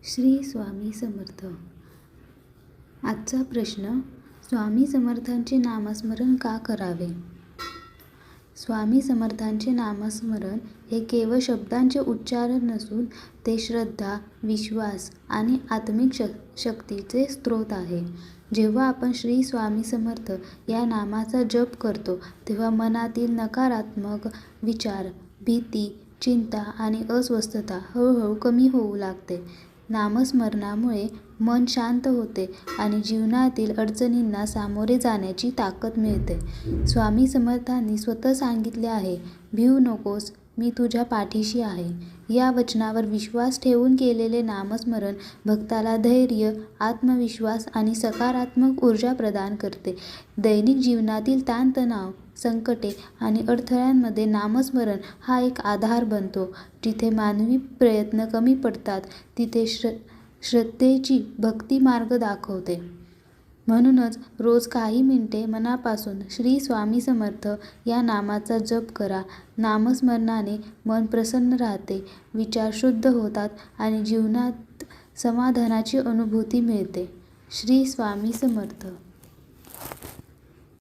श्री स्वामी समर्थ. आजचा प्रश्न: स्वामी समर्थांचे नामस्मरण का करावे? स्वामी समर्थांचे नामस्मरण हे केवळ शब्दांचे उच्चारण नसून ते श्रद्धा, विश्वास आणि आत्मिक शक्तीचे स्रोत आहे. जेव्हा आपण श्री स्वामी समर्थ या नामाचा जप करतो तेव्हा मनातील नकारात्मक विचार, भीती, चिंता आणि अस्वस्थता हळूहळू कमी होऊ लागते. नामस्मरणामुळे मन शांत होते आणि जीवनातील अडचणींना सामोरे जाण्याची ताकद मिळते. स्वामी समर्थांनी स्वतः सांगितले आहे, "भिवू नकोस, मी तुझ्या पाठीशी आहे." या वचनावर विश्वास ठेवून केलेले नामस्मरण भक्ताला धैर्य, आत्मविश्वास आणि सकारात्मक ऊर्जा प्रदान करते. दैनिक जीवनातील ताणतणाव, संकटे आणि अडथळ्यांमध्ये नामस्मरण हा एक आधार बनतो. जिथे मानवी प्रयत्न कमी पडतात तिथे श्रद्धेची भक्ती मार्ग दाखवते. म्हणूनच रोज काही मिनिटे मनापासून श्री स्वामी समर्थ या नामाचा जप करा. नामस्मरणाने मन प्रसन्न राहते, विचार शुद्ध होतात आणि जीवनात समाधानाची अनुभूती मिळते. श्री स्वामी समर्थ.